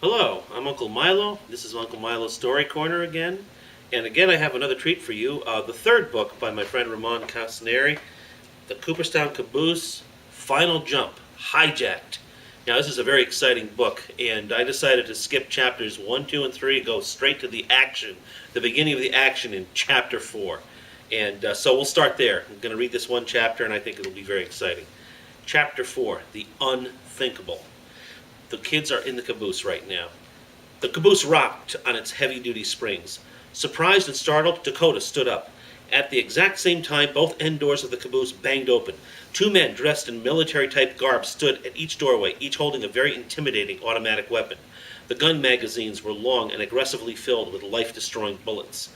Hello, I'm Uncle Milo. This is Uncle Milo's Story Corner again. And again, I have another treat for you. The third book by my friend Ramon Cassinari, The Cooperstown Caboose, Final Jump, Hijacked. Now, this is a very exciting book, and I decided to skip chapters 1, 2, and 3 and go straight to the action, the beginning of the action in chapter 4. And so we'll start there. I'm going to read this one chapter, and I think it'll be very exciting. Chapter 4, The Unthinkable. The kids are in the caboose right now. The caboose rocked on its heavy-duty springs. Surprised and startled, Dakota stood up. At the exact same time, both end doors of the caboose banged open. Two men dressed in military-type garb stood at each doorway, each holding a very intimidating automatic weapon. The gun magazines were long and aggressively filled with life-destroying bullets.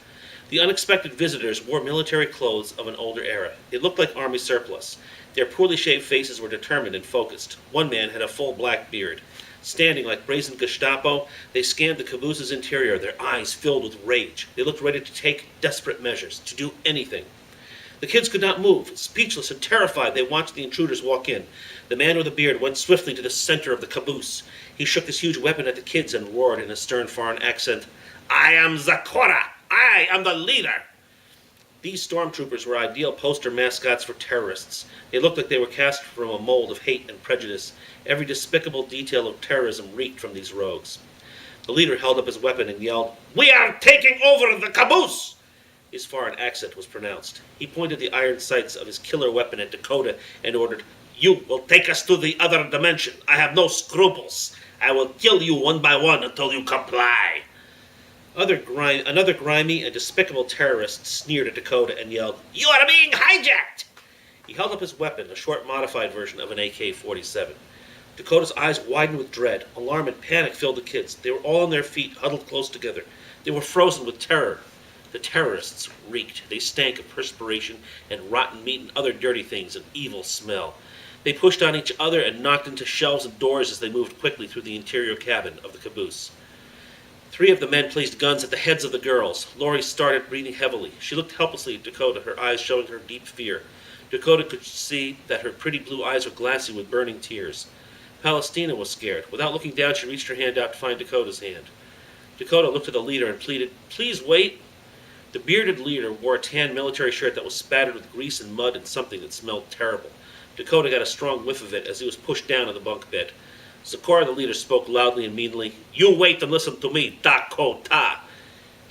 The unexpected visitors wore military clothes of an older era. It looked like army surplus. Their poorly shaved faces were determined and focused. One man had a full black beard. Standing like brazen Gestapo, they scanned the caboose's interior, their eyes filled with rage. They looked ready to take desperate measures, to do anything. The kids could not move. Speechless and terrified, they watched the intruders walk in. The man with the beard went swiftly to the center of the caboose. He shook his huge weapon at the kids and roared in a stern foreign accent, "I am Zakora! I am the leader!" These stormtroopers were ideal poster mascots for terrorists. They looked like they were cast from a mold of hate and prejudice. Every despicable detail of terrorism reeked from these rogues. The leader held up his weapon and yelled, "We are taking over the caboose!" His foreign accent was pronounced. He pointed the iron sights of his killer weapon at Dakota and ordered, "You will take us to the other dimension. I have no scruples. I will kill you one by one until you comply." Another grimy and despicable terrorist sneered at Dakota and yelled, "You are being hijacked!" He held up his weapon, a short modified version of an AK-47. Dakota's eyes widened with dread. Alarm and panic filled the kids. They were all on their feet, huddled close together. They were frozen with terror. The terrorists reeked. They stank of perspiration and rotten meat and other dirty things, an evil smell. They pushed on each other and knocked into shelves and doors as they moved quickly through the interior cabin of the caboose. Three of the men placed guns at the heads of the girls. Lori started breathing heavily. She looked helplessly at Dakota, her eyes showing her deep fear. Dakota could see that her pretty blue eyes were glassy with burning tears. Palestina was scared. Without looking down, she reached her hand out to find Dakota's hand. Dakota looked at the leader and pleaded, "Please wait." The bearded leader wore a tan military shirt that was spattered with grease and mud and something that smelled terrible. Dakota got a strong whiff of it as he was pushed down on the bunk bed. Zakora, the leader, spoke loudly and meanly, "You wait and listen to me, Dakota."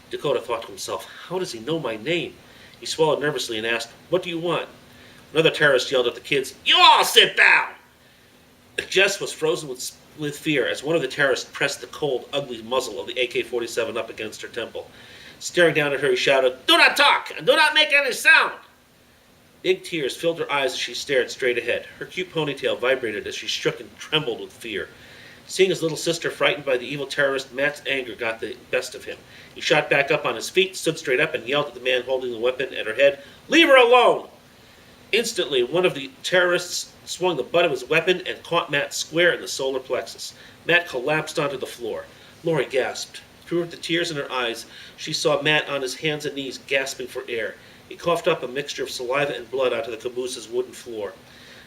Dakota thought to himself, how does he know my name? He swallowed nervously and asked, "What do you want?" Another terrorist yelled at the kids, "You all sit down!" Jess was frozen with fear as one of the terrorists pressed the cold, ugly muzzle of the AK-47 up against her temple. Staring down at her, he shouted, "Do not talk, and do not make any sound!" Big tears filled her eyes as she stared straight ahead. Her cute ponytail vibrated as she shook and trembled with fear. Seeing his little sister frightened by the evil terrorist, Matt's anger got the best of him. He shot back up on his feet, stood straight up, and yelled at the man holding the weapon at her head, "Leave her alone!" Instantly, one of the terrorists swung the butt of his weapon and caught Matt square in the solar plexus. Matt collapsed onto the floor. Lori gasped. Through the tears in her eyes, she saw Matt on his hands and knees gasping for air. He coughed up a mixture of saliva and blood onto the caboose's wooden floor.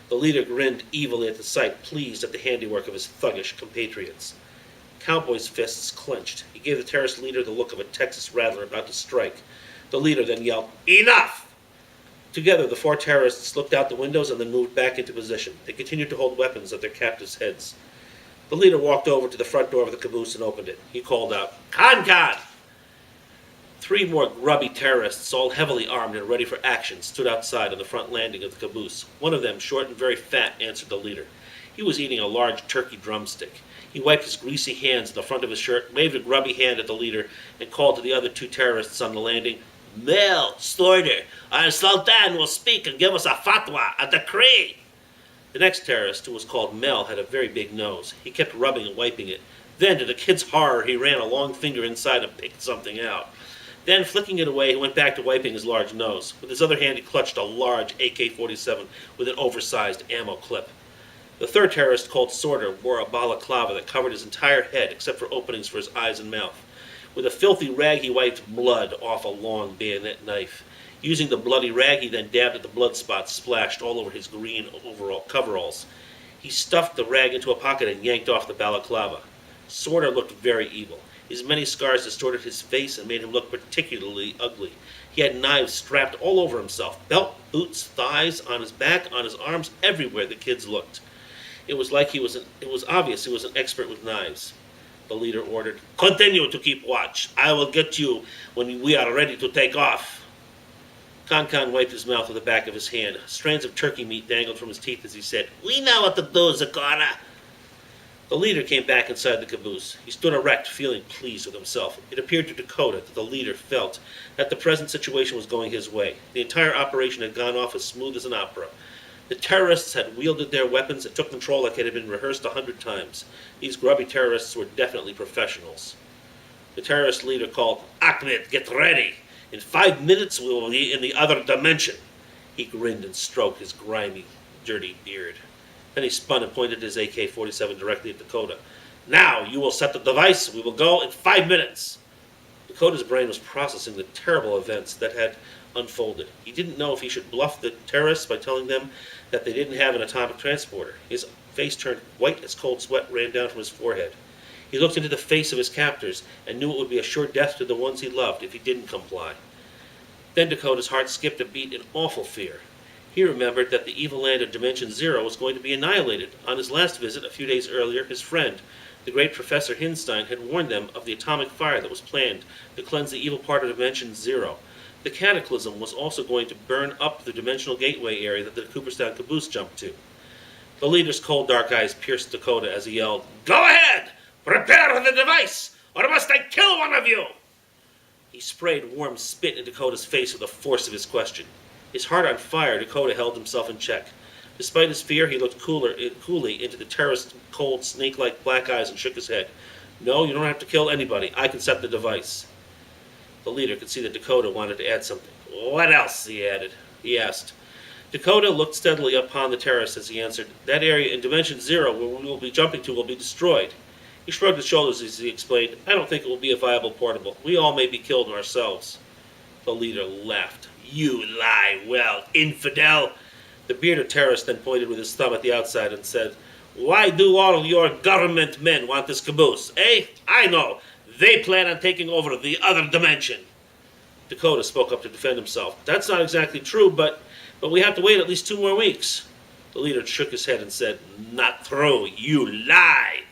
The leader grinned evilly at the sight, pleased at the handiwork of his thuggish compatriots. Cowboy's fists clenched. He gave the terrorist leader the look of a Texas rattler about to strike. The leader then yelled, "Enough!" Together, the four terrorists slipped out the windows and then moved back into position. They continued to hold weapons at their captives' heads. The leader walked over to the front door of the caboose and opened it. He called out, "Con!" Three more grubby terrorists, all heavily armed and ready for action, stood outside on the front landing of the caboose. One of them, short and very fat, answered the leader. He was eating a large turkey drumstick. He wiped his greasy hands in the front of his shirt, waved a grubby hand at the leader, and called to the other two terrorists on the landing, "Mel, Stoider, our Sultan will speak and give us a fatwa, a decree." The next terrorist, who was called Mel, had a very big nose. He kept rubbing and wiping it. Then, to the kid's horror, he ran a long finger inside and picked something out. Then, flicking it away, he went back to wiping his large nose. With his other hand, he clutched a large AK-47 with an oversized ammo clip. The third terrorist, called Sorter, wore a balaclava that covered his entire head except for openings for his eyes and mouth. With a filthy rag, he wiped blood off a long bayonet knife. Using the bloody rag, he then dabbed at the blood spots splashed all over his green coveralls. He stuffed the rag into a pocket and yanked off the balaclava. Sorter looked very evil. His many scars distorted his face and made him look particularly ugly. He had knives strapped all over himself, belt, boots, thighs, on his back, on his arms, everywhere the kids looked. It was obvious he was an expert with knives. The leader ordered, "Continue to keep watch. I will get you when we are ready to take off." Con wiped his mouth with the back of his hand. Strands of turkey meat dangled from his teeth as he said, "We know what to do, Zakara." The leader came back inside the caboose. He stood erect, feeling pleased with himself. It appeared to Dakota that the leader felt that the present situation was going his way. The entire operation had gone off as smooth as an opera. The terrorists had wielded their weapons and took control like it had been rehearsed 100 times. These grubby terrorists were definitely professionals. The terrorist leader called, "Ahmed, get ready. In 5 minutes we will be in the other dimension." He grinned and stroked his grimy, dirty beard. Then he spun and pointed his AK-47 directly at Dakota. "Now you will set the device. We will go in 5 minutes." Dakota's brain was processing the terrible events that had unfolded. He didn't know if he should bluff the terrorists by telling them that they didn't have an atomic transporter. His face turned white as cold sweat ran down from his forehead. He looked into the face of his captors and knew it would be a sure death to the ones he loved if he didn't comply. Then Dakota's heart skipped a beat in awful fear. He remembered that the evil land of Dimension Zero was going to be annihilated. On his last visit, a few days earlier, his friend, the great Professor Hinstein, had warned them of the atomic fire that was planned to cleanse the evil part of Dimension Zero. The cataclysm was also going to burn up the dimensional gateway area that the Cooperstown Caboose jumped to. The leader's cold dark eyes pierced Dakota as he yelled, "Go ahead! Prepare the device, or must I kill one of you?" He sprayed warm spit in Dakota's face with the force of his question. His heart on fire, Dakota held himself in check. Despite his fear, he looked coolly into the terrorist's cold, snake-like black eyes and shook his head. "No, you don't have to kill anybody. I can set the device." The leader could see that Dakota wanted to add something. "What else?" he asked. Dakota looked steadily upon the terrorist as he answered, "That area in Dimension Zero where we will be jumping to will be destroyed." He shrugged his shoulders as he explained, "I don't think it will be a viable portable. We all may be killed ourselves." The leader laughed. "You lie well, infidel." The bearded terrorist then pointed with his thumb at the outside and said, "Why do all your government men want this caboose? Eh? I know. They plan on taking over the other dimension." Dakota spoke up to defend himself. "That's not exactly true, but we have to wait at least 2 more weeks." The leader shook his head and said, "Not true. You lie."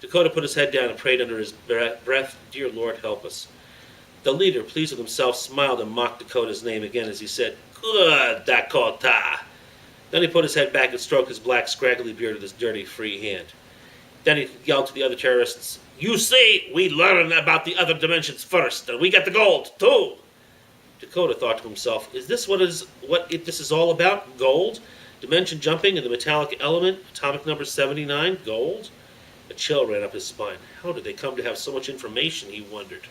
Dakota put his head down and prayed under his breath, "Dear Lord, help us." The leader, pleased with himself, smiled and mocked Dakota's name again as he said, "Good, Dakota." Then he put his head back and stroked his black, scraggly beard with his dirty, free hand. Then he yelled to the other terrorists, "You see, we learn about the other dimensions first, and we get the gold, too." Dakota thought to himself, "Is this what this is all about? Gold? Dimension jumping and the metallic element, atomic number 79, gold?" A chill ran up his spine. How did they come to have so much information, he wondered.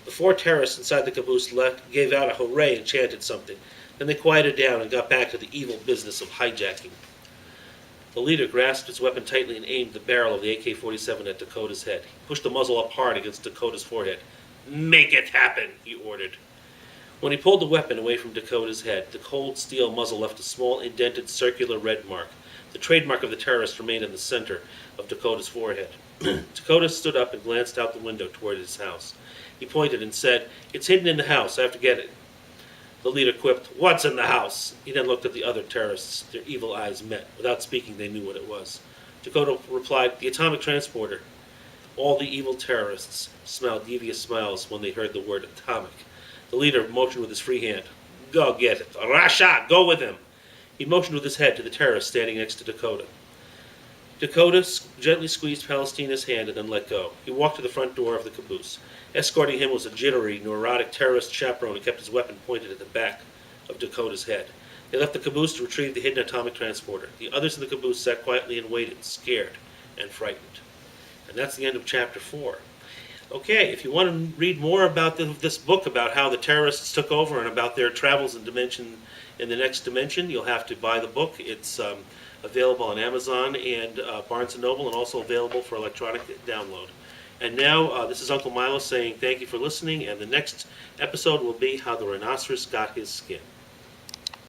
The 4 terrorists inside the caboose gave out a hooray and chanted something. Then they quieted down and got back to the evil business of hijacking. The leader grasped his weapon tightly and aimed the barrel of the AK-47 at Dakota's head. He pushed the muzzle up hard against Dakota's forehead. "Make it happen," he ordered. When he pulled the weapon away from Dakota's head, the cold steel muzzle left a small indented circular red mark. The trademark of the terrorist remained in the center of Dakota's forehead. Dakota stood up and glanced out the window toward his house. He pointed and said, "It's hidden in the house. I have to get it." The leader quipped, "What's in the house?" He then looked at the other terrorists. Their evil eyes met. Without speaking, they knew what it was. Dakota replied, "The atomic transporter." All the evil terrorists smiled devious smiles when they heard the word atomic. The leader motioned with his free hand. "Go get it. Rasha, go with him." He motioned with his head to the terrorist standing next to Dakota. Dakota gently squeezed Palestina's hand and then let go. He walked to the front door of the caboose. Escorting him was a jittery, neurotic terrorist chaperone who kept his weapon pointed at the back of Dakota's head. They left the caboose to retrieve the hidden atomic transporter. The others in the caboose sat quietly and waited, scared and frightened. And that's the end of Chapter 4. Okay, if you want to read more about this book, about how the terrorists took over and about their travels in the next dimension, you'll have to buy the book. It's available on Amazon and Barnes & Noble, and also available for electronic download. And now, this is Uncle Milo saying thank you for listening, and the next episode will be How the Rhinoceros Got His Skin.